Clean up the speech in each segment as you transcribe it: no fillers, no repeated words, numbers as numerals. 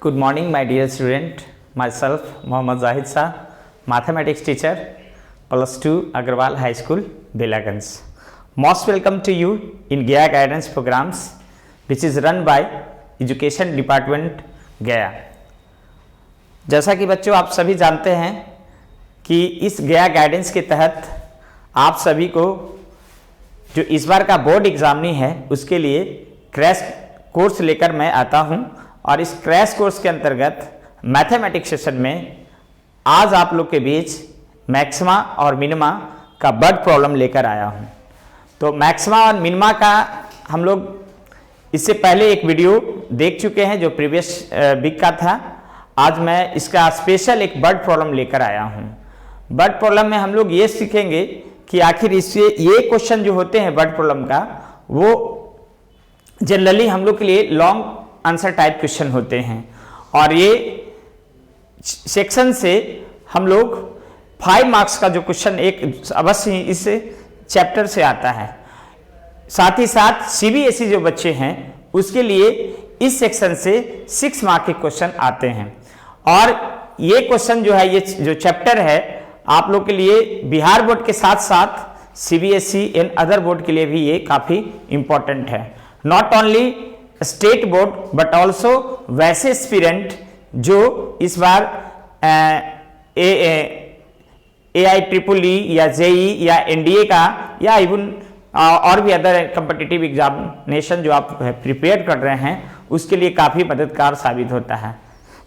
Good morning, my dear student. Myself, Mohammad Zahid Shah, mathematics teacher, +2 Agarwal High School, Belaganj. Most welcome to you in Gaya Guidance programs, which is run by Education Department, Gaya. जैसा कि बच्चों आप सभी जानते हैं कि इस गया गाइडेंस के तहत आप सभी को जो इस बार का बोर्ड एग्जामिनी है उसके लिए क्रैश कोर्स लेकर मैं आता हूं और इस क्रैश कोर्स के अंतर्गत मैथमेटिक्स सेशन में आज आप लोग के बीच मैक्सिमा और मिनिमा का वर्ड प्रॉब्लम लेकर आया हूं। तो मैक्सिमा और मिनिमा का हम लोग इससे पहले एक वीडियो देख चुके हैं जो प्रीवियस वीक का था। आज मैं इसका स्पेशल एक वर्ड प्रॉब्लम लेकर आया हूं। वर्ड प्रॉब्लम में हम लोग ये सीखेंगे कि आखिर इससे ये क्वेश्चन जो होते हैं वर्ड प्रॉब्लम का वो जनरली हम लोग के लिए लॉन्ग आंसर टाइप क्वेश्चन होते हैं और ये सेक्शन से हम लोग 5 मार्क्स का जो क्वेश्चन एक अवश्य ही इस चैप्टर से आता है। साथ ही साथ सीबीएसई जो बच्चे हैं उसके लिए इस सेक्शन से 6 मार्क के क्वेश्चन आते हैं और ये क्वेश्चन जो है ये जो चैप्टर है आप लोग के लिए बिहार बोर्ड के साथ साथ सीबीएसई एंड अदर बोर्ड के लिए भी ये काफी इंपॉर्टेंट है। Not only state board but also वैसे एस्पिरेंट जो इस बार AIEEE या जेई या एनडीए का या इवन और भी अदर कॉम्पिटिटिव एग्जामिनेशन जो आप प्रिपेयर कर रहे हैं उसके लिए काफी मददगार साबित होता है।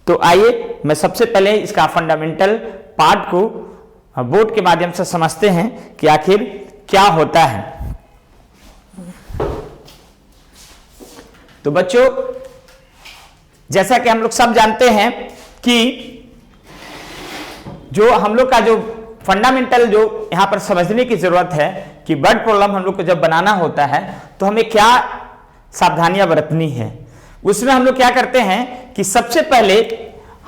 तो आइए मैं सबसे पहले इसका फंडामेंटल पार्ट को बोर्ड के माध्यम से समझते हैं कि आखिर क्या होता है। तो बच्चों जैसा कि हम लोग सब जानते हैं कि जो हम लोग का जो फंडामेंटल जो यहां पर समझने की जरूरत है कि वर्ड प्रॉब्लम हम लोग को जब बनाना होता है तो हमें क्या सावधानियां बरतनी है। उसमें हम लोग क्या करते हैं कि सबसे पहले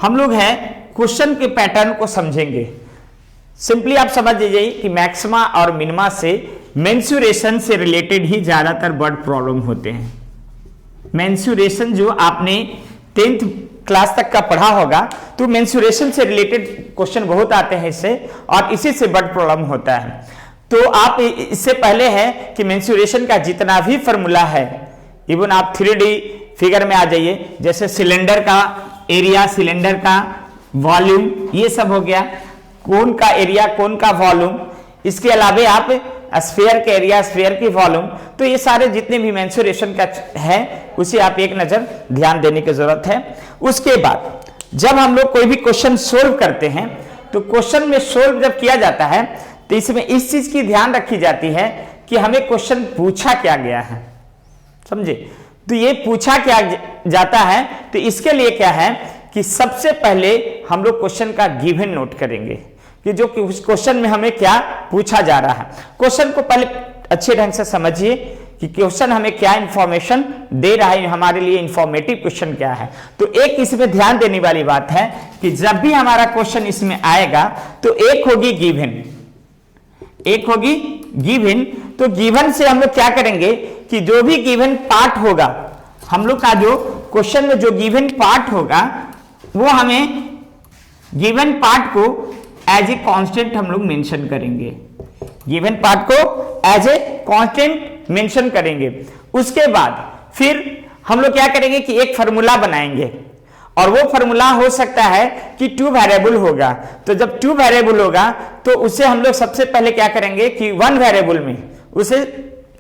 हम लोग हैं क्वेश्चन के पैटर्न को समझेंगे। सिंपली आप समझ लीजिए कि मैक्सिमा और मिनिमा से मेंसुरेशन से रिलेटेड ही ज्यादातर वर्ड प्रॉब्लम होते हैं। मेंसुरेशन जो आपने 10th क्लास तक का पढ़ा होगा तो मेंसुरेशन से रिलेटेड क्वेश्चन बहुत आते हैं इससे और इसी से वर्ड प्रॉब्लम होता है। तो आप इससे पहले है कि मेंसुरेशन का जितना भी फॉर्मूला है इवन आप 3D फिगर में आ जाइए, जैसे सिलेंडर का एरिया, सिलेंडर का वॉल्यूम, ये सब हो गया, कोन का एरिया, कोन का वॉल्यूम, इसके अलावे आप स्फीयर के एरिया, स्फीयर की वॉल्यूम, तो ये सारे जितने भी मेंसुरेशन का है उसे आप एक नजर ध्यान देने की जरूरत है। उसके बाद जब हम लोग कोई भी क्वेश्चन सोल्व करते हैं तो क्वेश्चन में सोल्व जब किया जाता है तो इसमें इस चीज की ध्यान रखी जाती है कि हमें क्वेश्चन पूछा क्या गया है, समझे। तो ये पूछा क्या जाता है तो इसके लिए क्या है कि सबसे पहले हम लोग क्वेश्चन का गिवन नोट करेंगे कि जो क्वेश्चन में हमें क्या पूछा जा रहा है। क्वेश्चन को पहले अच्छे ढंग से समझिए कि क्वेश्चन हमें क्या इंफॉर्मेशन दे रहा है, हमारे लिए इंफॉर्मेटिव क्वेश्चन क्या है। तो एक इसमें ध्यान देने वाली बात है कि जब भी हमारा क्वेश्चन इसमें आएगा तो एक होगी गिवन, एक होगी गिवन। तो गिवन से हम लोग क्या करेंगे कि जो भी गिवन पार्ट होगा, हम लोग का जो क्वेश्चन में जो गिवन पार्ट होगा वो हमें गिवन पार्ट को एज ए कांस्टेंट हम लोग मेंशन करेंगे, गिवन पार्ट को एज ए कांस्टेंट मेंशन करेंगे। उसके बाद फिर हम लोग क्या करेंगे कि एक फार्मूला बनाएंगे और वो फार्मूला हो सकता है कि 2 वेरिएबल होगा। तो जब 2 वेरिएबल होगा तो उसे हम लोग सबसे पहले क्या करेंगे कि 1 वेरिएबल में उसे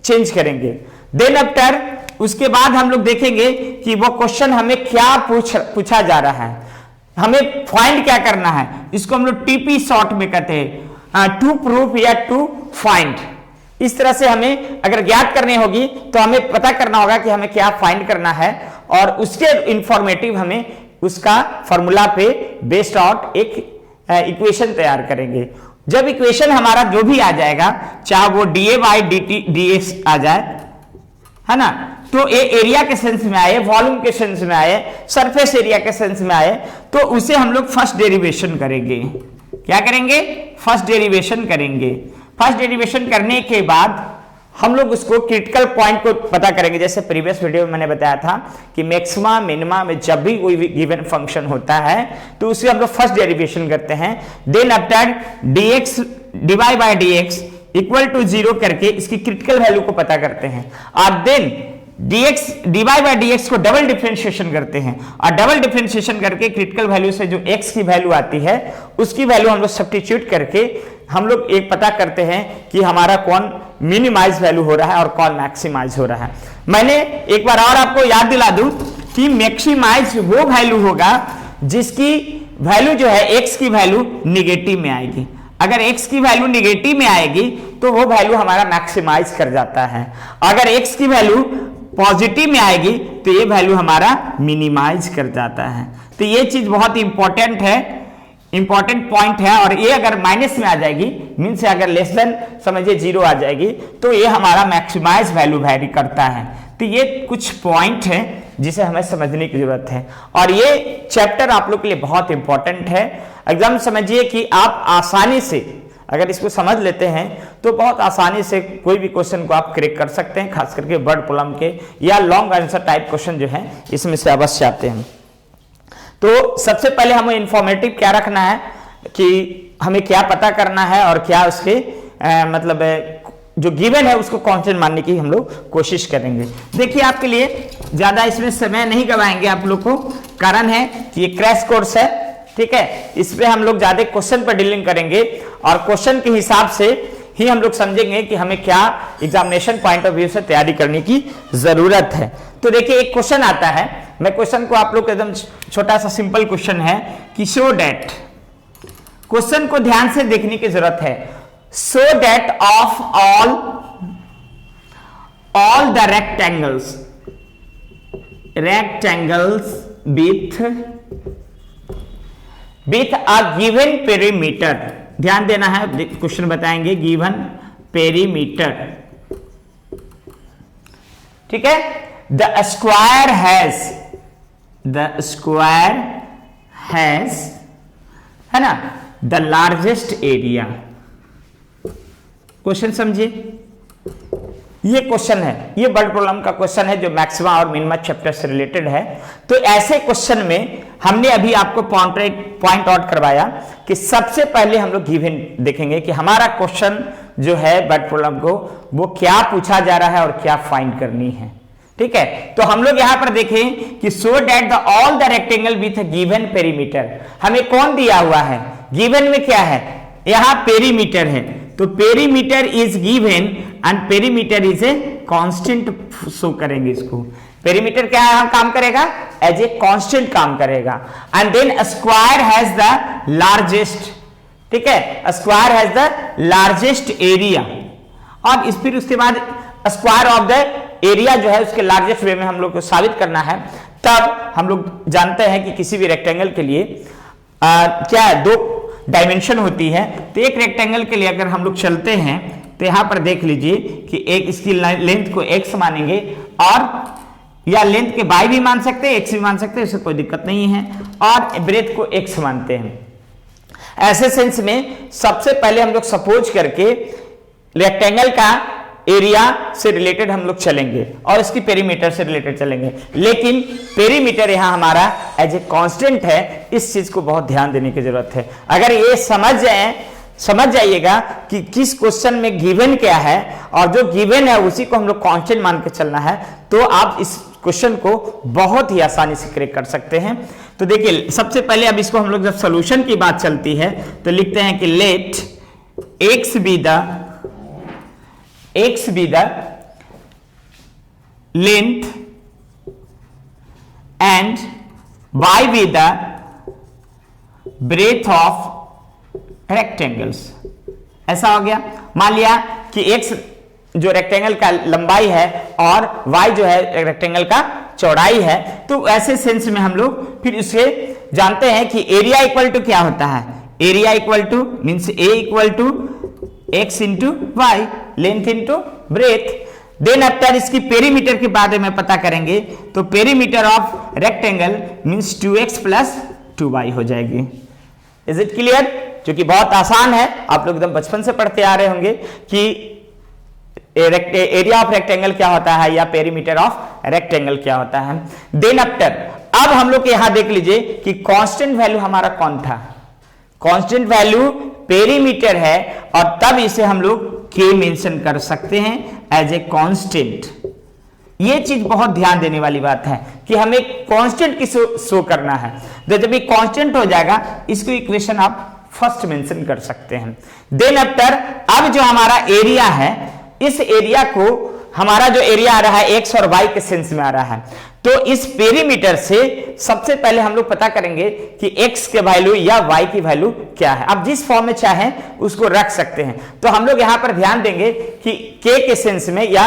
चेंज करेंगे। देन आफ्टर उसके बाद हम लोग देखेंगे कि वो क्वेश्चन हमें क्या पूछा जा रहा है, हमें फाइंड क्या करना है। इसको हम लोग टीपी शॉर्ट में कहते हैं, टू प्रूफ या टू फाइंड। इस तरह से हमें अगर ज्ञात करनी होगी तो हमें पता करना होगा कि हमें क्या फाइंड करना है और उसके इंफॉर्मेटिव हमें उसका फॉर्मूला पे बेस्ड आउट एक इक्वेशन तैयार करेंगे। जब इक्वेशन हमारा जो भी आ जाएगा, चाहे वो dA/dt/dx आ जाए, है ना, तो ये एरिया के सेंस में आए, वॉल्यूम के सेंस में आए, सरफेस एरिया के सेंस में आए, तो उसे हम लोग फर्स्ट डेरिवेशन करेंगे। क्या करेंगे? फर्स्ट डेरिवेशन करेंगे। फर्स्ट डेरिवेशन करने के बाद हम लोग उसको क्रिटिकल पॉइंट को पता करेंगे। जैसे प्रीवियस वीडियो में मैंने बताया था कि मैक्सिमा मिनिमा में जब भी कोई गिवन फंक्शन होता है तो उससे हम लोग फर्स्ट डेरिवेशन करते हैं, then after dx divide by dx equal to 0 करके इसकी क्रिटिकल वैल्यू को पता करते हैं, और then dx divide by dx को डबल डिफरेंशिएशन करते हैं, और डबल डिफरेंशिएशन करके क्रिटिकल वैल्यू से जो x की वैल्यू आती है उसकी वैल्यू हम लोग सब्स्टिट्यूट करके हम लोग एक पता करते हैं कि हमारा कौन मिनिमाइज वैल्यू हो रहा है और कौन मैक्सिमाइज हो रहा है। मैंने एक बार और आपको याद दिला दूं कि मैक्सिमाइज वो वैल्यू होगा जिसकी वैल्यू जो है x की वैल्यू निगेटिव में आएगी। अगर x की वैल्यू निगेटिव में आएगी तो वो वैल्यू हमारा मैक्सिमाइज कर जाता है, अगर x की वैल्यू पॉजिटिव में आएगी तो ये वैल्यू हमारा मिनिमाइज कर जाता है। तो ये चीज बहुत इंपॉर्टेंट है, इंपॉर्टेंट पॉइंट है। और ये अगर माइनस में आ जाएगी, मीन से अगर लेस देन समझिए 0 आ जाएगी तो ये हमारा मैक्सिमाइज वैल्यू वैरी करता है। तो ये कुछ पॉइंट है जिसे हमें समझने की जरूरत है, और ये चैप्टर आप लोग के लिए बहुत इंपॉर्टेंट है। एग्जाम समझिए कि आप आसानी से अगर इसको समझ लेते हैं तो बहुत आसानी से कोई भी क्वेश्चन को आप क्रैक कर सकते हैं, खास करके वर्ड प्रॉब्लम के या लॉन्ग आंसर टाइप क्वेश्चन जो है इसमें से अवश्य आते हैं। तो सबसे पहले हमें इंफॉर्मेटिव क्या रखना है कि हमें क्या पता करना है और क्या उसके मतलब जो गिवन है उसको कांस्टेंट मानने की हम लोग कोशिश करेंगे। देखिए आपके लिए ज्यादा इसमें समय नहीं गवाएंगे आप लोग को, कारण है कि ये क्रैश कोर्स है, ठीक है। इसमें हम लोग ज्यादा क्वेश्चन पर डीलिंग करेंगे और क्वेश्चन के हिसाब से ही हम लोग समझेंगे कि हमें क्या एग्जामिनेशन पॉइंट ऑफ व्यू से तैयारी करने की जरूरत है। तो देखिए एक क्वेश्चन आता है, मैं क्वेश्चन को आप लोग एकदम छोटा सा सिंपल क्वेश्चन है कि शो डैट, क्वेश्चन को ध्यान से देखने की जरूरत है, show that of all the rectangles with a given perimeter, ध्यान देना है, क्वेश्चन बताएंगे गिवन पेरीमीटर, ठीक है। द स्क्वायर हैज है ना द लार्जेस्ट एरिया। क्वेश्चन समझिए, ये क्वेश्चन है, ये वर्ड प्रॉब्लम का क्वेश्चन है जो मैक्सिमा और मिनिमा चैप्टर से रिलेटेड है। तो ऐसे क्वेश्चन में हमने अभी आपको पॉइंट आउट करवाया कि सबसे पहले हम लोग गिवन देखेंगे कि हमारा क्वेश्चन जो है वर्ड प्रॉब्लम को वो क्या पूछा जा रहा है और क्या फाइंड करनी है, ठीक है। तो हम लोग यहां पर देखें कि so that the all the rectangle with given perimeter, हमें कौन दिया हुआ है, गिवन में क्या है, यहां पेरीमीटर है, तो perimeter is given and perimeter is a constant show करेंगे इसको। पेरीमीटर क्या है, काम करेगा एज ए कांस्टेंट काम करेगा। And then square has the largest, ठीक है, square has the largest area, और इस फिर उसके बाद स्क्वायर ऑफ द एरिया जो है उसके लार्जेस्ट वे में हम लोग को साबित करना है। तब हम लोग जानते हैं कि किसी भी रेक्टेंगल के लिए क्या है, 2 डायमेंशन होती है। तो एक रेक्टेंगल के लिए अगर हम लोग चलते हैं तो यहां पर देख लीजिए कि एक इसकी लेंथ को x मानेंगे, और या लेंथ के y भी मान सकते हैं, x भी मान सकते हैं, इससे कोई दिक्कत नहीं है, और ब्रेथ को x मानते हैं। ऐसे सेंस में सबसे पहले हम लोग सपोज करके रेक्टेंगल का एरिया से रिलेटेड हम लोग चलेंगे और इसकी पेरीमीटर से रिलेटेड चलेंगे, लेकिन पेरीमीटर यहां हमारा एज ए कांस्टेंट है, इस चीज को बहुत ध्यान देने की जरूरत है। अगर ये समझ जाइएगा कि किस क्वेश्चन में गिवन क्या है और जो गिवन है उसी को हम लोग कांस्टेंट मान के चलना है, तो आप इस क्वेश्चन को बहुत ही आसानी से क्रैक कर सकते हैं। तो देखिए सबसे पहले अब इसको हम लोग जब सॉल्यूशन की बात चलती है तो लिखते हैं कि late x be the length and y be the breadth of rectangles। ऐसा हो गया। मान लिया कि x जो रेक्टेंगल का लंबाई है और y जो है रेक्टेंगल का चौड़ाई है, तो ऐसे सेंस में हम लोग फिर इसे जानते हैं कि एरिया इक्वल टू क्या होता है, area equal to means a equal to x into y, length into breadth. Then after इसकी पेरीमीटर के बारे में पता करेंगे, तो perimeter of rectangle means 2x plus 2y हो जाएगी। Is it clear? जो कि बहुत आसान है, आप लोग एकदम बचपन से पढ़ते आ रहे होंगे कि एरिया ऑफ रेक्टेंगल क्या होता है या पेरीमीटर ऑफ रेक्टेंगल क्या होता है। देन आफ्टर अब हम लोग यहां देख लीजिए कि कांस्टेंट वैल्यू हमारा कौन था, कांस्टेंट वैल्यू पेरीमीटर है और तब इसे हम लोग के मेंशन कर सकते हैं एज ए कांस्टेंट। ये चीज बहुत ध्यान देने वाली बात है कि हमें कांस्टेंट की शो करना है। तो जब ये कांस्टेंट हो जाएगा इसको इक्वेशन आप फर्स्ट मेंशन कर सकते हैं। देन आफ्टर अब जो हमारा एरिया है, इस एरिया को हमारा जो एरिया आ रहा है एक्स और वाई के सेंस में आ रहा है, तो इस पेरीमीटर से सबसे पहले हम लोग पता करेंगे कि x के वैल्यू या y की वैल्यू क्या है। अब जिस फॉर्म में चाहें उसको रख सकते हैं। तो हम लोग यहां पर ध्यान देंगे कि k के सेंस में या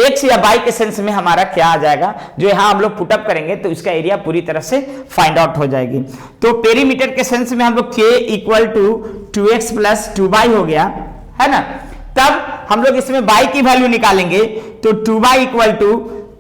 x या y के सेंस में हमारा क्या आ जाएगा, जो यहां हम लोग पुटअप करेंगे तो इसका एरिया पूरी तरह से फाइंड आउट हो जाएगी। तो पेरीमीटर के सेंस में हम लोग k equal to 2x plus 2y हो गया है ना। तब हम लोग इसमें y की वैल्यू निकालेंगे तो 2y equal to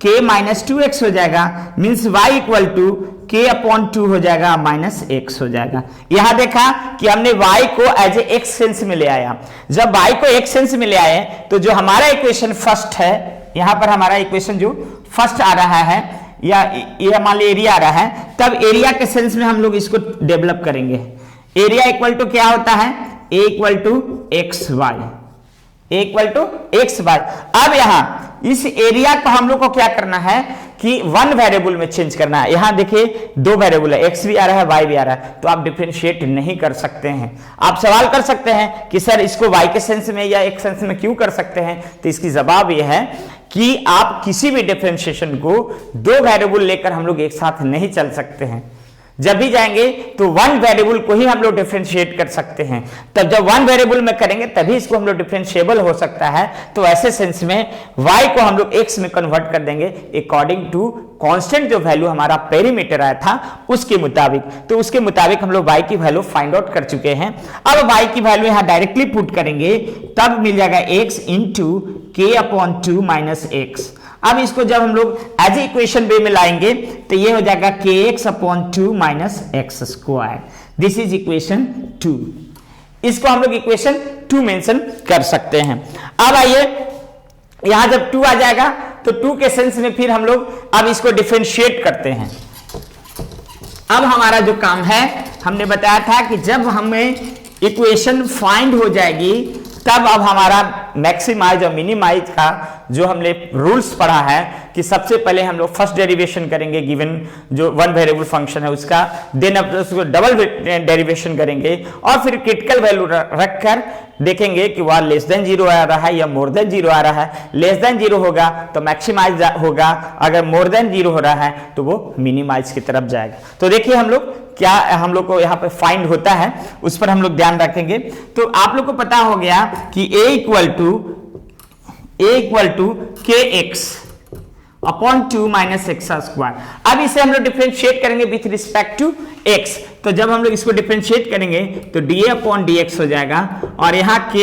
k minus 2x हो जाएगा, means y equal to k upon 2 हो जाएगा माइनस x हो जाएगा। यहां देखा कि हमने y को एज ए x सेंस में ले आया। जब y को x सेंस में ले आए तो जो हमारा इक्वेशन फर्स्ट है, यहां पर हमारा इक्वेशन जो फर्स्ट आ रहा है या ये मान लीजिए एरिया आ रहा है, तब एरिया के सेंस में हम लोग इसको डेवलप करेंगे। एरिया इक्वल टू क्या होता है, a equal to x y, a equal to x y. अब यहां इस एरिया को हम लोग को क्या करना है कि वन वेरिएबल में चेंज करना है। यहां देखिए दो वेरिएबल है, x भी आ रहा है y भी आ रहा है, तो आप डिफरेंशिएट नहीं कर सकते हैं। आप सवाल कर सकते हैं कि सर इसको y के सेंस में या x सेंस में क्यों कर सकते हैं, तो इसकी जवाब यह है कि आप किसी भी डिफरेंशिएशन को दो वेरिएबल लेकर हम लोग एक साथ नहीं चल सकते हैं। जब भी जाएंगे तो वन वेरिएबल को ही हम लोग डिफरेंशिएट कर सकते हैं। तब जब वन वेरिएबल में करेंगे तभी इसको हम लोग डिफरेंशिएबल हो सकता है। तो ऐसे सेंस में y को हम लोग x में कन्वर्ट कर देंगे अकॉर्डिंग टू कांस्टेंट जो वैल्यू हमारा पेरीमीटर आया था उसके मुताबिक। तो उसके मुताबिक हम लोग y की वैल्यू फाइंड आउट कर चुके हैं। अब y की वैल्यू यहां डायरेक्टली पुट करेंगे तब मिल जाएगा x into k upon 2 minus x. अब इसको जब हम लोग एज इक्वेशन वे में लाएंगे तो ये हो जाएगा kx upon 2 minus x square. This is equation 2। इसको हम लोग इक्वेशन 2 मेंशन कर सकते हैं। अब आइए यहां जब 2 आ जाएगा तो 2 के सेंस में फिर हम लोग अब इसको डिफरेंशिएट करते हैं। अब हमारा जो काम है, हमने बताया था कि जब हमें इक्वेशन फाइंड हो जाएगी तब अब हमारा मैक्सिमाइज और मिनिमाइज का जो हमने रूल्स पढ़ा है कि सबसे पहले हम लोग फर्स्ट डेरिवेशन करेंगे गिवन जो वन वेरिएबल फंक्शन है उसका, देन अब उसको डबल डेरिवेशन करेंगे और फिर क्रिटिकल वैल्यू रखकर देखेंगे कि वह लेस देन 0 आ रहा है या मोर देन 0 आ रहा है। लेस देन 0 होगा तो मैक्सिमाइज होगा, अगर मोर देन 0 हो रहा है तो वो मिनिमाइज की तरफ जाएगा। तो देखिए हम लोग क्या हम लोग को यहाँ पे फाइंड होता है उस पर हम लोग ध्यान रखेंगे। तो आप लोग को पता हो गया कि a equal to kx upon 2 minus x square. अब इसे हम लोग डिफरेंशिएट करेंगे विथ रिस्पेक्ट टू x। तो जब हम लोग इसको डिफरेंशिएट करेंगे तो dA अपॉन dx हो जाएगा और यहाँ k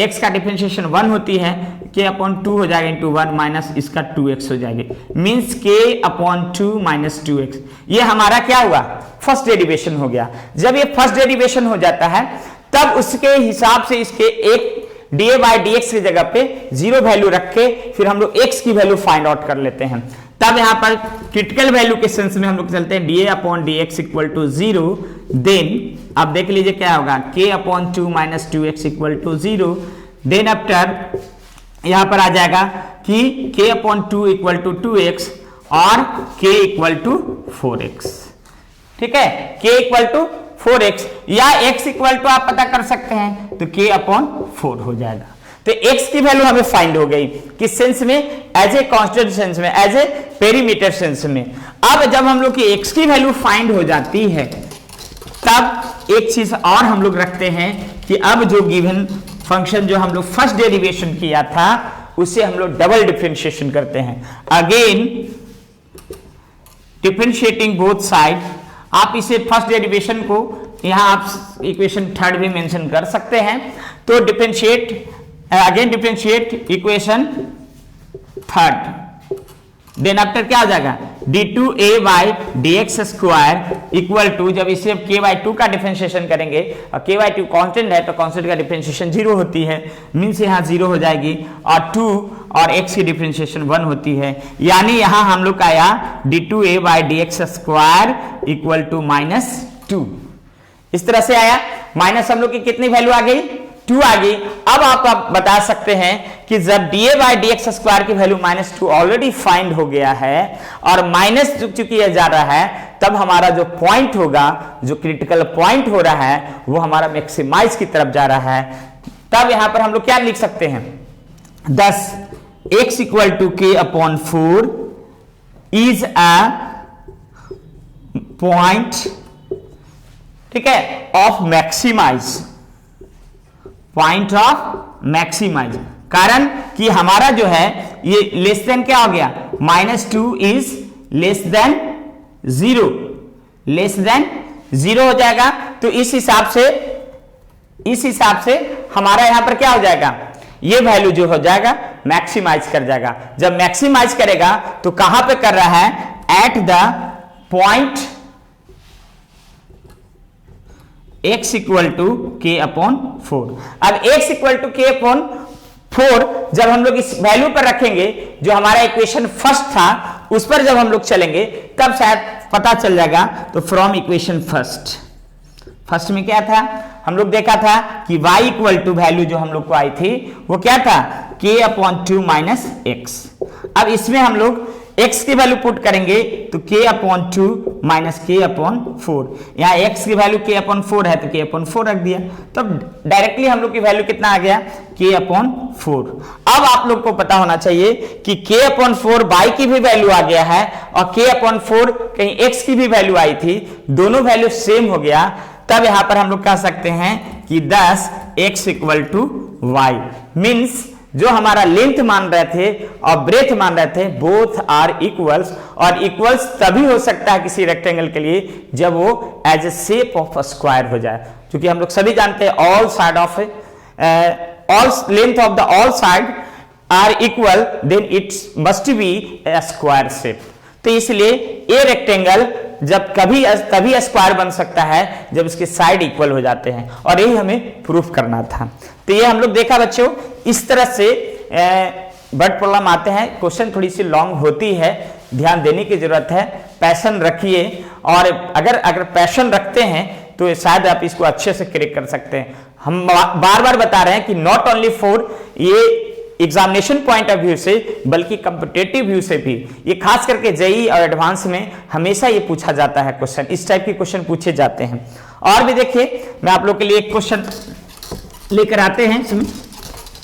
x का डिफरेंशिएशन 1 होती है, k अपॉन 2 हो जाएगा इंटू 1 माइनस इसका 2x हो जाएगी, means k upon 2 minus 2x। ये हमारा क्या हुआ, फर्स्ट डेरिवेशन हो गया। जब ये फर्स्ट डेरिवेशन हो जाता है तब उसके हिसाब से इसके एक dA बाई dx की जगह पे 0 वैल्यू रख के फिर हम लोग x की वैल्यू फाइंड आउट कर लेते हैं। तब यहां पर क्रिटिकल वैल्यू के सेंस में हम लोग चलते हैं dA upon dx equal to 0। Then अब देख लीजिए क्या होगा, k upon 2 minus 2x equal to 0। Then after यहां पर आ जाएगा कि k upon 2 equal to 2x और k इक्वल टू 4x। ठीक है, k इक्वल टू 4x या x इक्वल टू आप पता कर सकते हैं तो k अपॉन 4 हो जाएगा। तो x की वैल्यू हमें फाइंड हो गई किस सेंस में, एज ए कांस्टेंट सेंस में, एज ए पेरीमीटर सेंस में। अब जब हम लोग की x की वैल्यू फाइंड हो जाती है तब एक चीज और हम लोग रखते हैं कि अब जो गिवन फंक्शन जो हम लोग फर्स्ट डेरिवेशन किया था उसे हम लोग डबल डिफरेंशिएशन करते हैं। अगेन डिफरेंशिएटिंग बोथ साइड, आप इसे फर्स्ट डेरिवेशन को यहां आप इक्वेशन थर्ड भी मेंशन कर सकते हैं। तो differentiate again differentiate equation third, then after क्या हो जाएगा d2a by d x square equal to, जब इसे k/2 का डिफरेंशिएशन करेंगे और k/2 कांस्टेंट है तो कांस्टेंट का डिफरेंशिएशन 0 होती है, मीन्स यहाँ 0 हो जाएगी और 2 और x की डिफरेंशिएशन 1 होती है, यानी यहाँ हम लोग का आया d2a by d x square equal to -2। इस तरह से आया, माइनस हम लोग की कितनी वैल्यू आ गई, 2 आ गई। अब आप बता सकते हैं कि जब dA by d x square की वैल्यू -2 ऑलरेडी फाइंड हो गया है और माइनस चूंकि यह जा रहा है, तब हमारा जो पॉइंट होगा, जो क्रिटिकल पॉइंट हो रहा है, वो हमारा मैक्सिमाइज की तरफ जा रहा है। तब यहां पर हम लोग क्या लिख सकते हैं, 10 x equal to k/4 is a point, ठीक है, of maximize, point of maximize. कारण कि हमारा जो है ये लेस देन क्या हो गया, -2 is less than 0, less than 0 हो जाएगा। तो इस हिसाब से हमारा यहां पर क्या हो जाएगा, ये वैल्यू जो हो जाएगा मैक्सिमाइज कर जाएगा। जब मैक्सिमाइज करेगा तो कहां पे कर रहा है, at the point x equal to k/4। अब x इक्वल टू k/4 जब हम लोग इस वैल्यू पर रखेंगे, जो हमारा इक्वेशन फर्स्ट था उस पर जब हम लोग चलेंगे तब शायद पता चल जाएगा। तो फ्रॉम इक्वेशन फर्स्ट में क्या था, हम लोग देखा था कि y इक्वल टू वैल्यू जो हम लोग को आई थी वो क्या था, k/2 माइनस x। अब इसमें हम लोग x की वैल्यू पुट करेंगे तो k/2 माइनस k/4, यहाँ x की वैल्यू k/4 है तो k/4 रख दिया, तो डायरेक्टली हम लोग की वैल्यू कितना आ गया, k/4। अब आप लोग को पता होना चाहिए कि k/4 y की भी वैल्यू आ गया है और k/4 कहीं x की भी वैल्यू आई थी, दोनों वैल्यू सेम हो गया। तब यहां पर हम लोग कह सकते हैं कि 10 x equal to y, means जो हमारा लेंथ मान रहे थे और ब्रेथ मान रहे थे, बोथ आर इक्वल्स। और इक्वल्स तभी हो सकता है किसी रेक्टेंगल के लिए जब वो as a shape of square हो जाए, क्योंकि हम लोग सभी जानते हैं all side of all length of the all side are equal, then it's must be a square shape. तो इसलिए ए रेक्टेंगल जब तभी स्क्वायर बन सकता है जब इसके साइड इक्वल हो जाते हैं, और यही हमें प्रूफ करना था। तो ये हम लोग देखा बच्चों, इस तरह से वर्ड प्रॉब्लम आते हैं। क्वेश्चन थोड़ी सी लॉन्ग होती है, ध्यान देने की जरूरत है, पैशन रखिए, और अगर पैशन रखते हैं तो शायद आप इसको अच्छे से क्रैक कर सकते हैं। हम बार बार बता रहे हैं कि नॉट ओनली फॉर ये एग्जामिनेशन पॉइंट ऑफ व्यू से बल्कि कॉम्पिटिटिव व्यू से भी, ये खास करके जेईई और एडवांस में हमेशा ये पूछा जाता है क्वेश्चन, इस टाइप के क्वेश्चन पूछे जाते हैं। और भी देखिए, मैं आप लोग के लिए एक क्वेश्चन लेकर आते हैं,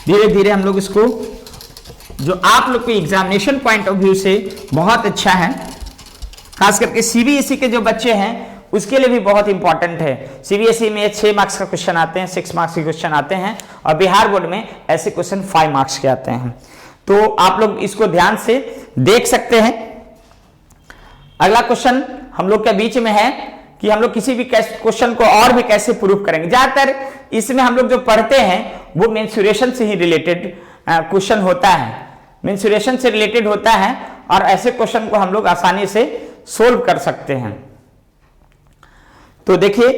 धीरे धीरे हम लोग इसको, जो आप लोग के एग्जामिनेशन पॉइंट ऑफ व्यू से बहुत अच्छा है, खास करके सीबीएसई के जो बच्चे हैं उसके लिए भी बहुत इंपॉर्टेंट है। सीबीएसई में 6 मार्क्स का क्वेश्चन आते हैं, 6 मार्क्स के क्वेश्चन आते हैं, और बिहार बोर्ड में ऐसे क्वेश्चन 5 मार्क्स के आते हैं। तो आप लोग इसको ध्यान से देख सकते हैं। अगला क्वेश्चन हम लोग के बीच में है कि हम लोग किसी भी क्वेश्चन को और भी कैसे प्रूफ करेंगे। ज्यादातर इसमें हम लोग जो पढ़ते हैं वो मेंसुरेशन से ही रिलेटेड क्वेश्चन होता है, मेंसुरेशन से रिलेटेड होता है, और ऐसे क्वेश्चन को हम लोग आसानी से सोल्व कर सकते हैं। तो देखिए,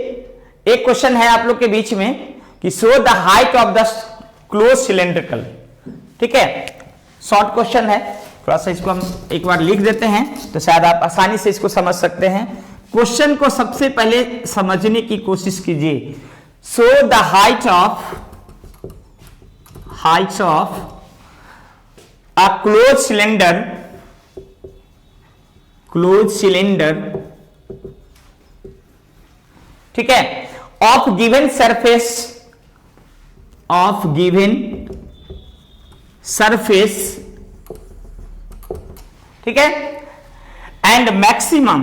एक क्वेश्चन है आप लोग के बीच में कि show the height of the close cylindrical, ठीक है, शॉर्ट क्वेश्चन है, थोड़ा सा इसको हम एक बार लिख देते हैं तो शायद आप आसानी से इसको समझ सकते हैं। क्वेश्चन को सबसे पहले समझने की कोशिश कीजिए। Show the height of a close cylinder, ठीक है, ऑफ गिवन सरफेस, ठीक है, and maximum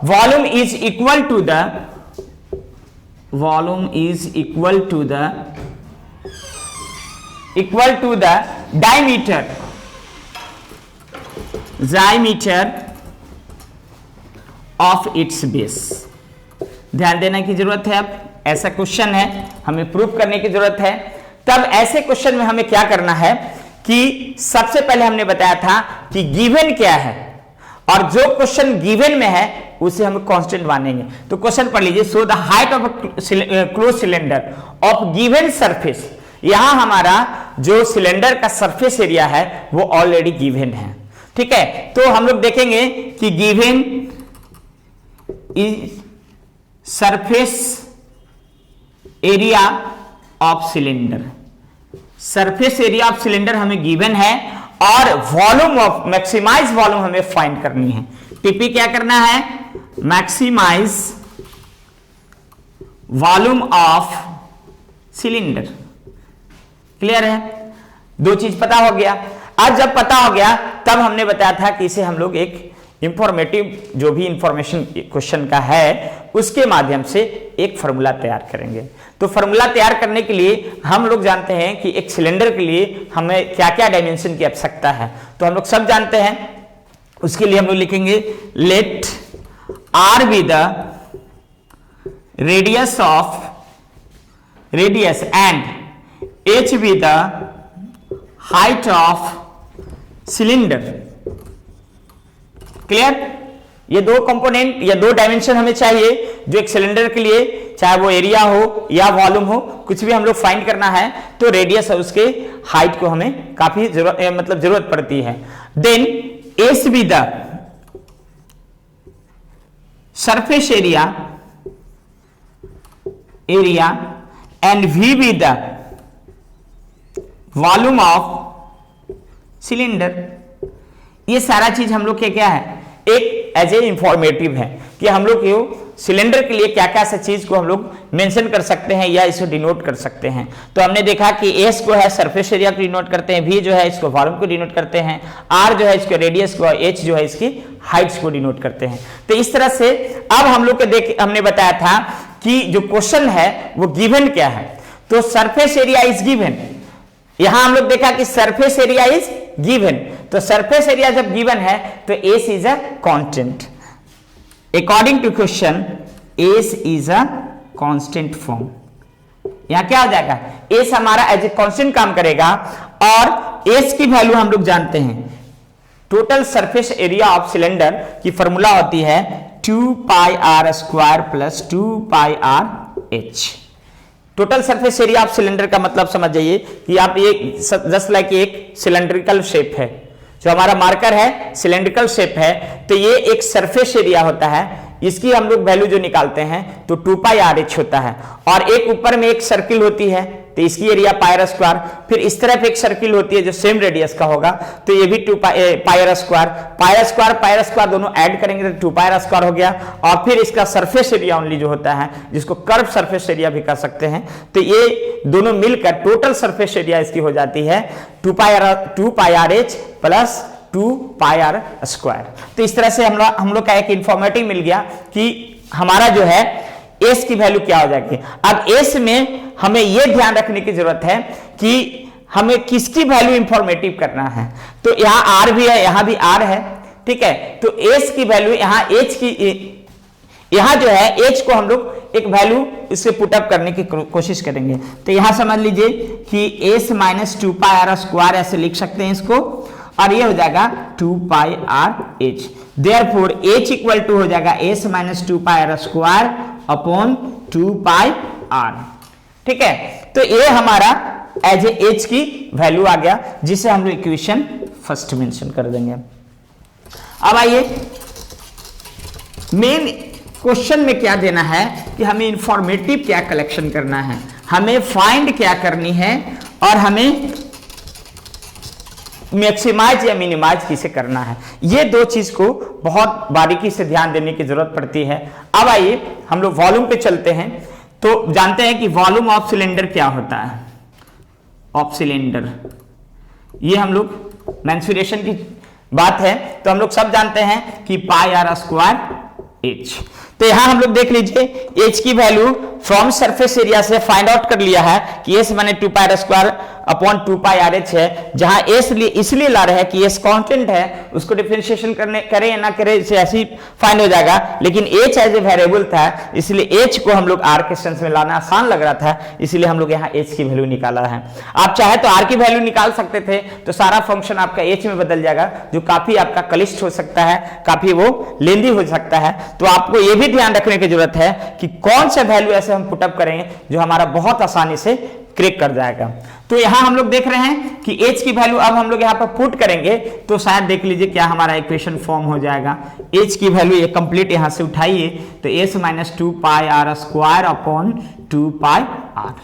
volume is equal to the diameter of its base. ध्यान देने की जरूरत है। अब ऐसा क्वेश्चन है, हमें प्रूफ करने की जरूरत है। तब ऐसे क्वेश्चन में हमें क्या करना है कि सबसे पहले हमने बताया था कि गिवन क्या है, और जो क्वेश्चन गिवन में है उसे हम कांस्टेंट मानेंगे। तो क्वेश्चन पढ़ लीजिए, so the height of close cylinder of given surface. यहां हमारा जो सिलेंडर का सरफेस एरिया है वो ऑलरेडी गिवन है, ठीक है। तो हम लोग देखेंगे कि given is surface area of cylinder, surface area of cylinder हमें गिवन है, और वॉल्यूम ऑफ मैक्सिमाइज वॉल्यूम हमें फाइंड करनी है। टीपी क्या करना है, maximize volume of cylinder. Clear है, दो चीज पता हो गया। आज जब पता हो गया तब हमने बताया था कि इसे हम लोग एक इंफॉर्मेटिव जो भी इंफॉर्मेशन क्वेश्चन का है उसके माध्यम से एक फॉर्मूला तैयार करेंगे। तो फॉर्मूला तैयार करने के लिए हम लोग जानते हैं कि एक सिलेंडर के लिए हमें क्या क्या डायमेंशन की आवश्यकता है, तो हम लोग सब जानते हैं। उसके लिए हम लोग लिखेंगे let R be the radius and H be the height of cylinder. Clear, ये दो कंपोनेंट या दो डायमेंशन हमें चाहिए जो एक सिलेंडर के लिए, चाहे वो एरिया हो या वॉल्यूम हो, कुछ भी हम लोग फाइंड करना है तो रेडियस और उसके हाइट को हमें काफी जरूरत पड़ती है। Then S be the surface area and V be the volume of cylinder. ये सारा चीज हम लोग के क्या है, एक एज ए इंफॉर्मेटिव है कि हम लोग सिलेंडर के लिए क्या क्या सा चीज को हम लोग मेंशन कर सकते हैं या इसको डिनोट कर सकते हैं। तो हमने देखा कि एस को है सरफेस एरिया को डिनोट करते हैं, वी जो है इसको वॉल्यूम को डिनोट करते हैं, आर जो है इसको रेडियस को, एच जो है इसकी हाइट्स को डिनोट करते हैं। तो इस तरह से अब हम लोग के हमने बताया था कि जो क्वेश्चन है वो गिवन क्या है, तो सरफेस एरिया इज गिवन। यहां हम लोग देखा कि सरफेस एरिया इज गिवन, तो सरफेस एरिया जब गिवन है तो S is a constant. According to question S is a constant form. यहां क्या हो जाएगा, एस हमारा एज ए कांस्टेंट काम करेगा, और एस की वैल्यू हम लोग जानते हैं, total surface area of cylinder की फॉर्मूला होती है 2 pi are square plus 2 pi are H. Total surface area of cylinder का मतलब समझ जाइए कि आप ये जस्ट लाइक एक सिलेंड्रिकल शेप है, जो हमारा मार्कर है सिलेंड्रिकल शेप है, तो ये एक सरफेस एरिया होता है। इसकी हम लोग वैल्यू जो निकालते हैं तो 2 पाई आर एच होता है, और एक ऊपर में एक सर्किल होती है तो इसकी एरिया पाई आर स्क्वायर, फिर इस तरफ एक सर्किल होती है जो सेम रेडियस का होगा तो ये भी 2 पाई आर स्क्वायर दोनों ऐड करेंगे तो 2 पाई आर स्क्वायर हो गया, और फिर इसका सरफेस एरिया ओनली जो होता है जिसको कर्व सरफेस एरिया भी कह सकते हैं, तो ये दोनों मिलकर टोटल सरफेस एरिया इसकी हो जाती है 2 pi are H plus 2 pi are square. तो इस तरह से हम लोग का एक इंफॉर्मेटिव मिल गया कि हमारा जो है एस की वैल्यू क्या हो जाएगी। अब एस में हमें यह ध्यान रखने की जरूरत है कि हमें किसकी वैल्यू इंफॉर्मेटिव करना है, तो यहां आर भी है, यहां भी आर है, ठीक है। तो एस की वैल्यू यहां एच की, यहां जो है एच को हम लोग एक वैल्यू इससे पुटअप करने की कोशिश करेंगे। तो यहां समझ लीजिए कि s minus 2 pi are square ऐसे लिख सकते हैं इसको, और ये हो जाएगा 2 pi are H. Therefore H equal to हो जाएगा S minus 2 pi are square upon 2 pi are, ठीक है। तो ये हमारा एज ए एच की वैल्यू आ गया, जिसे हम लोग इक्वेशन फर्स्ट मेंशन कर देंगे। अब आइए मेन क्वेश्चन में क्या देना है कि हमें इंफॉर्मेटिव क्या कलेक्शन करना है, हमें फाइंड क्या करनी है, और हमें मैक्सिमाइज या मिनिमाइज किसे करना है। ये दो चीज को बहुत बारीकी से ध्यान देने की जरूरत पड़ती है। अब आइए हम लोग वॉल्यूम पे चलते हैं। तो जानते हैं कि वॉल्यूम ऑफ सिलेंडर क्या होता है, ऑफ सिलेंडर, ये हम लोग मेंसुरेशन की बात है तो हम लोग सब जानते हैं कि पाई आर स्क्वायर एच। तो यहां हम लोग देख लीजिए एच की वैल्यू फ्रॉम सरफेस एरिया से फाइंड आउट कर लिया है कि एस माने 2 pi are square upon 2 pi are H है, जहां एस इसलिए ला रहे हैं कि एस कांस्टेंट है, उसको डिफरेंशिएशन करें या ना करें इसे ऐसे ही फाइंड हो जाएगा, लेकिन एच एज ए वेरिएबल था इसलिए एच को हम लोग आर के सेंस में लाना आसान लग रहा था, इसलिए हम लोग यहाँ एच की वैल्यू निकाला है। आप चाहे तो आर की वैल्यू निकाल सकते थे, तो सारा फंक्शन आपका एच में बदल जाएगा, जो काफी आपका क्लिष्ट हो सकता है, काफी वो लेंदी हो सकता है। तो आपको ये भी ध्यान रखने की जरूरत है कि कौन सा वैल्यू ऐसे हम पुटअप करेंगे जो हमारा बहुत आसानी से क्रैक कर जाएगा। तो यहां हम लोग देख रहे हैं कि h की वैल्यू अब हम लोग यहां पर पुट करेंगे तो शायद देख लीजिए क्या हमारा इक्वेशन फॉर्म हो जाएगा। h की वैल्यू ये कंप्लीट यहां से उठाइए तो s minus 2 pi are square upon 2 pi are,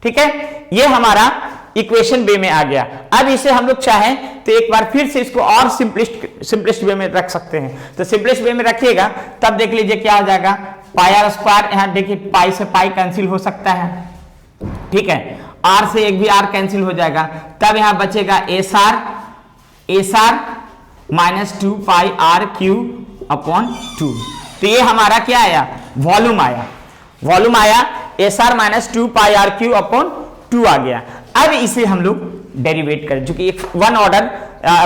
ठीक है, ये हमारा इक्वेशन बे में आ गया। अब इसे हम लोग चाहें तो एक बार फिर से इसको और सिंपलेस्ट वे में रख सकते हैं, तो सिंपलेस्ट वे में रखिएगा तब देख लीजिए क्या हो जाएगा, पाई आर स्क्वायर, यहां देखिए पाई से पाई कैंसिल हो सकता है, ठीक है, आर से एक भी आर कैंसिल हो जाएगा, तब यहां बचेगा s r minus 2 pi r cube upon 2। तो ये हमारा क्या आया, वॉल्यूम आया s r minus 2 pi r cube upon 2 आ गया। अब इसे हम लोग डेरिवेट करें, जो कि एक वन ऑर्डर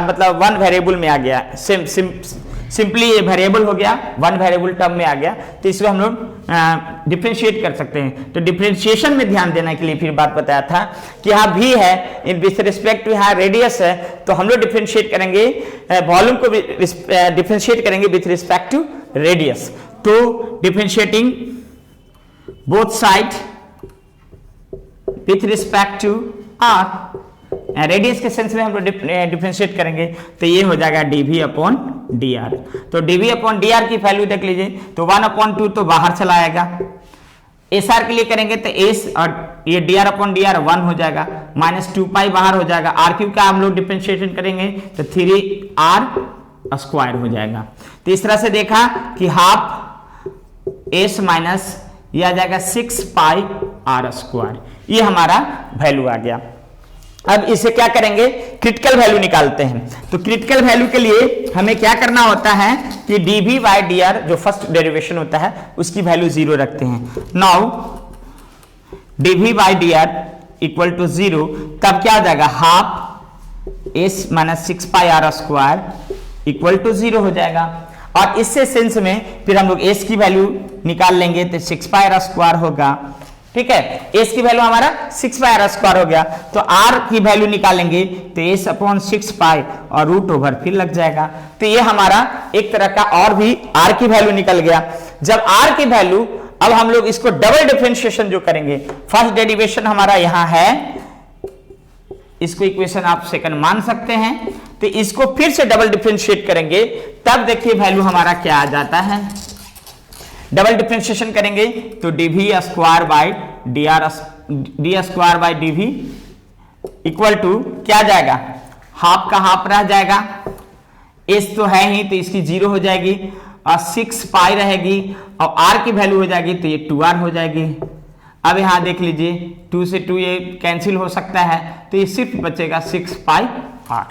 मतलब वन वेरिएबल में आ गया, सिंपली ये वेरिएबल हो गया, वन वेरिएबल टर्म में आ गया, तो इसमें हम लोग डिफरेंशिएट कर सकते हैं। तो डिफरेंशिएशन में ध्यान देने के लिए फिर बात बताया था कि यहाँ भी है, इन विथ रिस्पेक्ट टू यहाँ रेडियस है, तो हम लोग डिफरेंशिएट करेंगे, वॉल्यूम को डिफरेंशिएट करेंगे विथ रिस्पेक्ट टू रेडियस। तो differentiating both side with respect to r, radius के सेंस में हम लोग डिफरेंशिएट करेंगे तो ये हो जाएगा dv अपॉन dr। तो dv अपॉन dr की वैल्यू देख लीजिए, तो 1/2 तो बाहर चला आएगा, SR के लिए करेंगे तो s और ये dr अपॉन dr 1 हो जाएगा, माइनस 2 पाई बाहर हो जाएगा, r क्यूब का हम लोग डिफरेंशिएशन करेंगे तो 3r स्क्वायर हो जाएगा। तो इस तरह से देखा कि हाफ s माइनस ये आ जाएगा 6 पाई r स्क्वायर, ये हमारा वैल्यू आ गया। अब इसे क्या करेंगे, क्रिटिकल वैल्यू निकालते हैं। तो क्रिटिकल वैल्यू के लिए हमें क्या करना होता है कि dv बाई dr जो फर्स्ट डेरिवेशन होता है उसकी वैल्यू 0 रखते हैं। Now dv by dr equal to 0, तब क्या हो जाएगा, half s minus 6 pi are square equal to 0 हो जाएगा। और इससे सेंस में फिर हम लोग s की वैल्यू निकाल लेंगे तो 6 पाई आर स्क्वायर होगा, ठीक है, s की वैल्यू हमारा 6 पाई आर स्क्वायर हो गया। तो r की वैल्यू निकालेंगे तो s अपॉन 6 पाई और रूट ओवर फिर लग जाएगा। तो ये हमारा एक तरह का और भी r की वैल्यू निकल गया। जब r की वैल्यू, अब हम लोग इसको डबल डिफरेंशिएशन जो करेंगे, फर्स्ट डेरिवेशन हमारा यहाँ है, इसको इक्वेशन आप सेकंड मान सकते हैं, तो इसको फिर से डबल डिफरेंशिएट करेंगे तब देखिए वैल्यू हमारा क्या आ जाता है। डबल डिफरेंशिएशन करेंगे तो dv square by d square by dv equal to क्या आ जाएगा, हाफ का हाफ रह जाएगा, s तो है ही तो इसकी 0 हो जाएगी और 6 पाई रहेगी और r की वैल्यू हो जाएगी तो ये 2r हो जाएगी। अब यहां देख लीजिए 2 से 2 ये कैंसिल हो सकता है तो ये सिर्फ बचेगा 6 पाई r,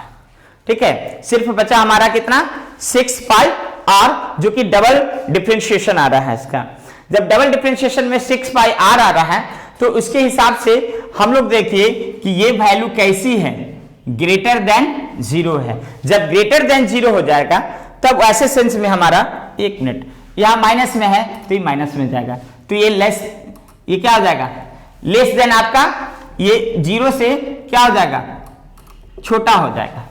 ठीक है, सिर्फ बचा हमारा कितना, 6 पाई r, जो कि डबल डिफरेंशिएशन आ रहा है इसका। जब डबल डिफरेंशिएशन में 6 पाई r आ रहा है तो उसके हिसाब से हम लोग देखिए कि ये वैल्यू कैसी है, ग्रेटर देन 0 है। जब ग्रेटर देन 0 हो जाएगा तब ऐसे सेंस में हमारा, एक मिनट, यहां माइनस में है तो ये माइनस में जाएगा, तो ये लेस, ये क्या हो जाएगा, लेस देन आपका ये 0 से क्या हो जाएगा, छोटा हो जाएगा,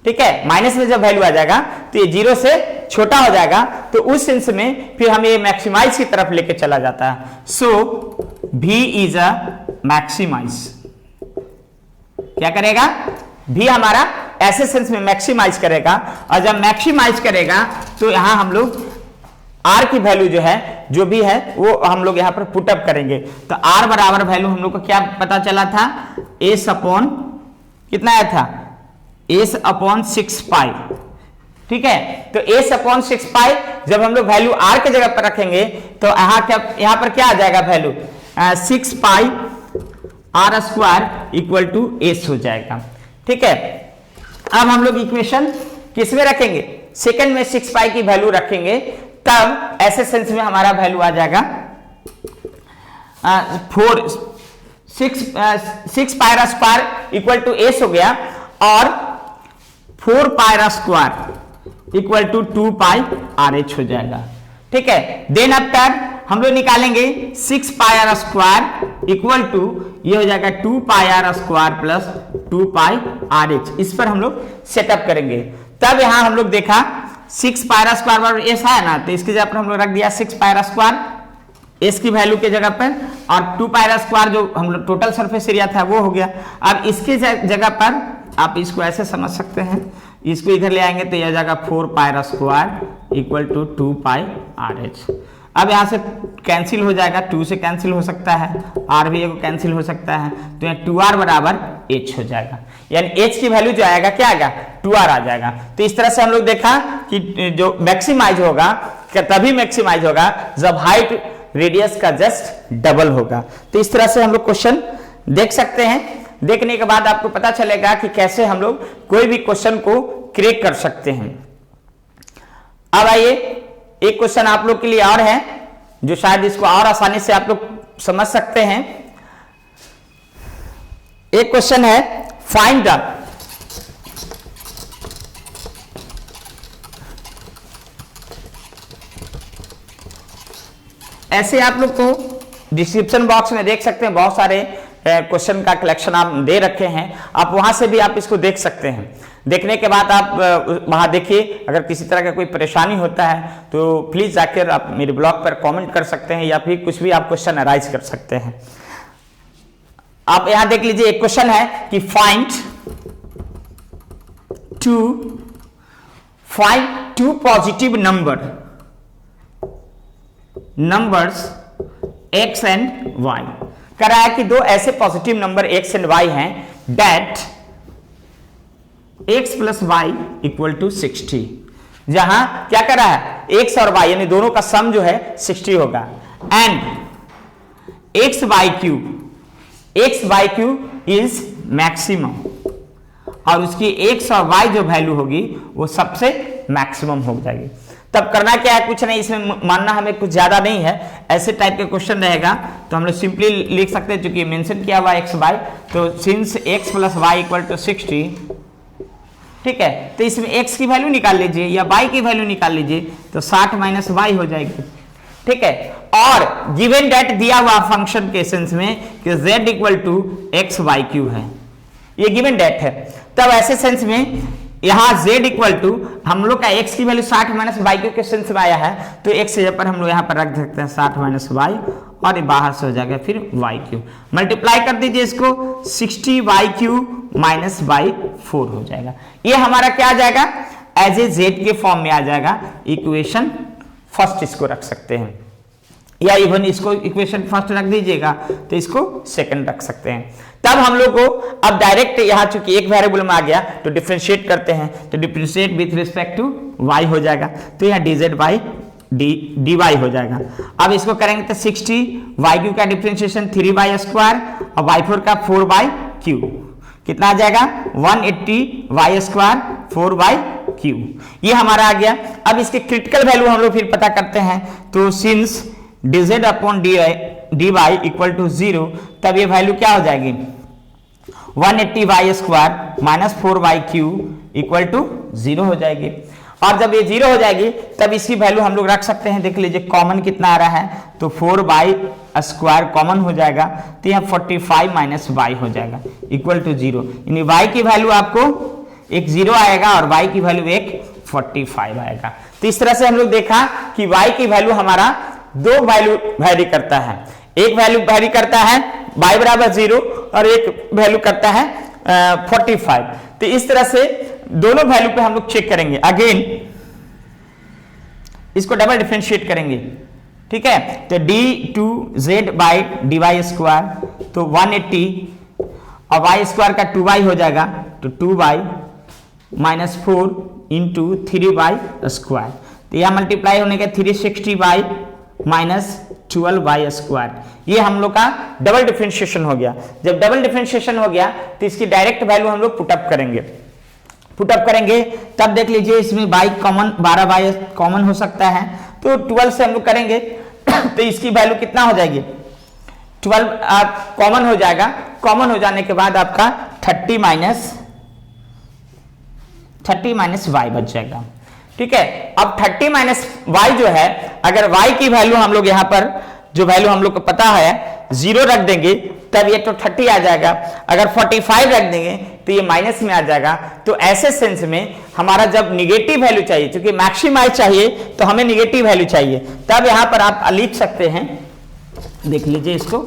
ठीक है, माइनस में जब वैल्यू आ जाएगा तो ये 0 से छोटा हो जाएगा, तो उस सेंस में फिर हमें मैक्सिमाइज की तरफ लेके चला जाता है। सो v इज अ मैक्सिमाइज, क्या करेगा, v हमारा ऐसे सेंस में मैक्सिमाइज करेगा, और जब मैक्सिमाइज करेगा तो यहां हम लोग r की वैल्यू जो है, जो भी है वो हम लोग यहां पर पुटअप करेंगे। तो r बराबर वैल्यू हम लोग को क्या पता चला था, s अपॉन कितना आया था, s अपॉन 6 पाई, ठीक है। तो s अपॉन 6 पाई जब हम लोग वैल्यू r के जगह पर रखेंगे तो यहाँ पर क्या आ जाएगा value, 6 pi r square equal to s हो जाएगा, ठीक है। अब हम लोग इक्वेशन किस में रखेंगे, सेकंड में 6 पाई की वैल्यू रखेंगे, तब ऐसे सेंस में हमारा वैल्यू आ जाएगा 4 6 पायरा स्क्वायर इक्वल टू एस हो गया और 4 pi r square equal to 2 pi are h हो जाएगा। ठीक है, देन आफ्टर हम लोग निकालेंगे 6 pi are square equal to ये हो जाएगा 2 pi are square plus 2 pi are H. इस पर हम लोग सेटअप करेंगे। तब यहां हम लोग देखा 6 पाई आर स्क्वायर बराबर एस है ना, तो इसकी जगह पर हम लोग रख दिया 6 पाई आर स्क्वायर एस की वैल्यू के जगह पर, और 2 पाई आर स्क्वायर जो हम लोग टोटल सरफेस एरिया था वो हो गया। अब इसकी जगह पर आप इसको ऐसे समझ सकते हैं, इसको इधर ले आएंगे तो यह जाएगा 4 pi square equal to 2 pi are h. अब यहां से कैंसिल हो जाएगा, 2 से कैंसिल हो सकता है, आर भी एगो कैंसिल हो सकता है, तो यहाँ 2r बराबर h हो जाएगा, यानी h की वैल्यू जो आएगा क्या आएगा 2r आ जाएगा। तो इस तरह से हम लोग देखा कि जो मैक्सिमाइज होगा तभी मैक्सिमाइज होगा जब हाइट रेडियस का जस्ट डबल होगा। तो इस तरह से हम लोग क्वेश्चन देख सकते हैं। देखने के बाद आपको पता चलेगा कि कैसे हम लोग कोई भी क्वेश्चन को क्रैक कर सकते हैं। अब आइए एक क्वेश्चन आप लोग के लिए और है जो शायद इसको और आसानी से आप लोग समझ सकते हैं। एक क्वेश्चन है फाइंड द ऐसे आप लोग को डिस्क्रिप्शन बॉक्स में देख सकते हैं, बहुत सारे क्वेश्चन का कलेक्शन आप दे रखे हैं, आप वहां से भी आप इसको देख सकते हैं। देखने के बाद आप वहां देखिए, अगर किसी तरह का कोई परेशानी होता है तो प्लीज जाकर आप मेरे ब्लॉग पर कमेंट कर सकते हैं या फिर कुछ भी आप क्वेश्चन अराइज कर सकते हैं। आप यहां देख लीजिए, एक क्वेश्चन है कि find two positive numbers x and y। कह रहा है कि दो ऐसे positive number x and y हैं that x plus y equal to 60, जहां क्या कर रहा है x और y यानी दोनों का सम जो है 60 होगा, and x by Q is maximum, और उसकी x और y जो वैल्यू होगी वो सबसे मैक्सिमम हो जाएगी। तब करना क्या है, कुछ नहीं, इसमें मानना हमें कुछ ज्यादा नहीं है। ऐसे टाइप के क्वेश्चन रहेगा तो हम लोग सिंपली लिख सकते हैं, चूंकि मेंशन किया हुआ x y, तो since x plus y equal to 60, ठीक है, तो इसमें x की वैल्यू निकाल लीजिए या y की वैल्यू निकाल लीजिए, तो 60 माइनस वाई हो जाएगी। ठीक है, और गिवन डेट दिया हुआ फंक्शन के एसेंस में कि z equal to x y cube है, ये गिवन डेट है। तब ऐसे सेंस में यहां z इक्वल टू हम लोग का x की वैल्यू 60 माइनस वाई क्यू के सेंस में आया है, तो x से पर हम लोग यहां पर रख सकते हैं 60 माइनस वाई, और ये बाहर से हो जाएगा फिर वाई क्यू। मल्टीप्लाई कर दीजिए इसको, 60 वाई क्यू माइनस वाई 4 हो जाएगा। ये हमारा क्या आ जाएगा, एज ए z के फॉर्म में आ जाएगा। इक्वेशन फर्स्ट इसको रख सकते हैं, या इवन इसको इक्वेशन फर्स्ट रख दीजिएगा तो इसको सेकंड रख सकते हैं। तब हम लोग को अब डायरेक्ट यहां चूंकि एक वेरिएबल में आ गया तो डिफरेंशिएट करते हैं, तो differentiate with respect to y हो जाएगा, तो यहाँ dz बाई dy हो जाएगा। अब इसको करेंगे तो 60 वाई क्यू का डिफरेंशिएशन 3 बाई स्क्वायर और y4 का 4 बाई क्यू, कितना आ जाएगा 180 वाई स्क्वायर 4 बाई क्यू, ये हमारा आ गया। अब इसके क्रिटिकल वैल्यू हम लोग फिर पता करते हैं, तो since dz upon dy equal to 0, तब ये वैल्यू क्या हो जाएगी 180 y square minus 4 y cube equal to 0 हो जाएगी। और जब ये 0 हो जाएगी तब इसकी वैल्यू हम लोग रख सकते हैं, देख लीजिए कॉमन कितना आ रहा है, तो 4 बाई स्क्वायर कॉमन हो जाएगा, तो यहाँ 45 माइनस वाई हो जाएगा इक्वल टू 0, यानी वाई की वैल्यू आपको एक 0 आएगा और वाई की वैल्यू एक 45 आएगा। तो इस तरह से हम लोग देखा कि वाई की वैल्यू हमारा दो वैल्यू वैरी करता है, एक वैल्यू वैरी करता है y बराबर 0 और एक वैल्यू करता है 45। तो इस तरह से दोनों वैल्यू पे हम लोग चेक करेंगे, अगेन इसको डबल डिफरेंशिएट करेंगे, ठीक है, तो d2z बाई dy स्क्वायर, तो 180 और y स्क्वायर का 2y हो जाएगा, तो 2y minus 4 into 3y square, तो यह मल्टीप्लाई होने के 360 y माइनस 12y स्क्वायर, ये हम लोग का डबल डिफरेंशिएशन हो गया। जब डबल डिफरेंशिएशन हो गया तो इसकी डायरेक्ट वैल्यू हम लोग पुटअप करेंगे, तब देख लीजिए इसमें y कॉमन 12y कॉमन हो सकता है, तो 12 से हम लोग करेंगे तो इसकी वैल्यू कितना हो जाएगी 12 कॉमन हो जाएगा। कॉमन हो जाने के बाद आपका 30 माइनस y बच जाएगा। ठीक है, अब 30 माइनस y जो है, अगर y की वैल्यू हम लोग यहां पर जो वैल्यू हम लोग को पता है 0 रख देंगे तब ये तो 30 आ जाएगा। अगर 45 रख देंगे तो ये माइनस में आ जाएगा। तो ऐसे सेंस में हमारा जब निगेटिव वैल्यू चाहिए, क्योंकि मैक्सिमाइज चाहिए तो हमें निगेटिव वैल्यू चाहिए, तब यहां पर आप लिख सकते हैं, देख लीजिए इसको,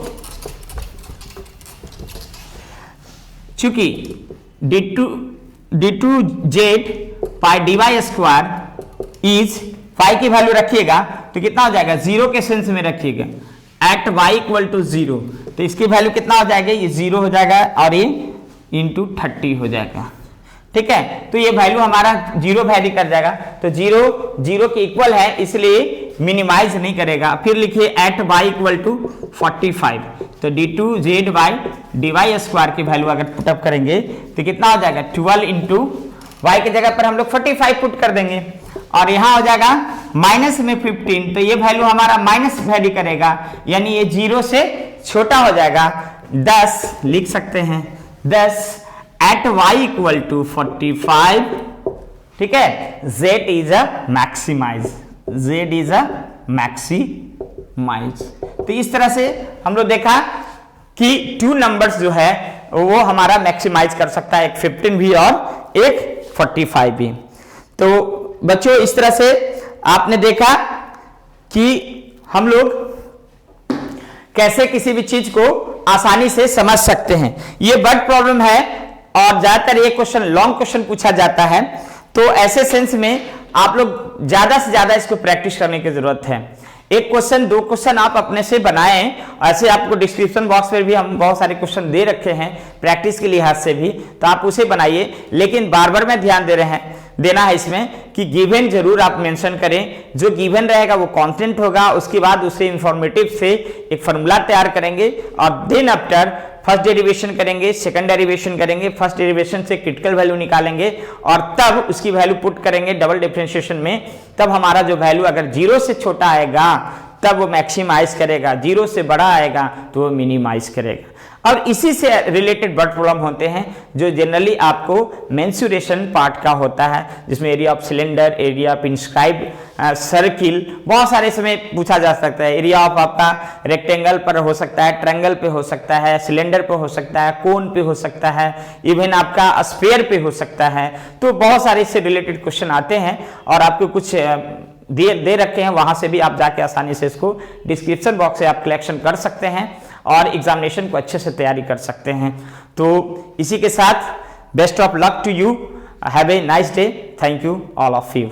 चूंकि d2z pi dy square is y की वैल्यू रखिएगा तो कितना हो जाएगा, 0 के सेंस में रखिएगा, एट y इक्वल टू 0, तो इसकी वैल्यू कितना हो जाएगा, ये 0 हो जाएगा और ये इंटू 30 हो जाएगा। ठीक है, तो ये वैल्यू हमारा 0 वैल्यू कर जाएगा, तो 0 के इक्वल है इसलिए मिनिमाइज नहीं करेगा। फिर लिखिए एट y इक्वल टू 45, तो d2z बाई dy स्क्वायर की वैल्यू अगर पुटअप करेंगे तो कितना हो जाएगा, 12 इंटू y की जगह पर हम लोग 45 पुट कर देंगे और यहां हो जाएगा माइनस में 15, तो ये वैल्यू हमारा माइनस वैल्यू करेगा, यानी ये 0 से छोटा हो जाएगा। 10 लिख सकते हैं, 10 एट y इक्वल टू 45। ठीक है, z is a maximise, z is a maximise. तो इस तरह से हम लोग देखा कि 2 नंबर्स जो है वो हमारा मैक्सिमाइज कर सकता है, एक 15 भी और एक 45 भी। तो बच्चों इस तरह से आपने देखा कि हम लोग कैसे किसी भी चीज को आसानी से समझ सकते हैं। ये वर्ड प्रॉब्लम है और ज्यादातर ये क्वेश्चन लॉन्ग क्वेश्चन पूछा जाता है, तो ऐसे सेंस में आप लोग ज्यादा से ज्यादा इसको प्रैक्टिस करने की जरूरत है। एक क्वेश्चन 2 क्वेश्चन आप अपने से बनाएं, ऐसे आपको डिस्क्रिप्शन बॉक्स में भी हम बहुत सारे क्वेश्चन दे रखे हैं प्रैक्टिस के लिहाज से भी, तो आप उसे बनाइए। लेकिन बार बार मैं ध्यान देना है इसमें कि गिवन जरूर आप मेंशन करें, जो गिवन रहेगा वो कांस्टेंट होगा, उसके बाद उसे इंफॉर्मेटिव से एक फॉर्मूला तैयार करेंगे और देन आफ्टर फर्स्ट डेरिवेशन करेंगे, सेकंड डेरिवेशन करेंगे, फर्स्ट डेरिवेशन से क्रिटिकल वैल्यू निकालेंगे और तब उसकी वैल्यू पुट करेंगे डबल डिफरेंशिएशन में। तब हमारा जो वैल्यू अगर 0 से छोटा आएगा तब वो मैक्सिमाइज करेगा, 0 से बड़ा आएगा तो वो मिनिमाइज करेगा। और इसी से रिलेटेड वर्ड प्रॉब्लम होते हैं जो जनरली आपको मेंसुरेशन पार्ट का होता है, जिसमें area of cylinder, area of inscribed circle, बहुत सारे इसमें पूछा जा सकता है। एरिया ऑफ आपका रेक्टेंगल पर हो सकता है, ट्रायंगल पे हो सकता है, सिलेंडर पे हो सकता है, कोन पे हो सकता है, इवन आपका स्फीयर पे हो सकता है। तो बहुत सारे इससे रिलेटेड क्वेश्चन आते हैं और आपको कुछ दे रखे हैं, वहां से भी आप जाके आसानी से इसको डिस्क्रिप्शन बॉक्स से आप कलेक्शन कर सकते हैं और एग्जामिनेशन को अच्छे से तैयारी कर सकते हैं। तो इसी के साथ best of luck to you, have a nice day, thank you all of you.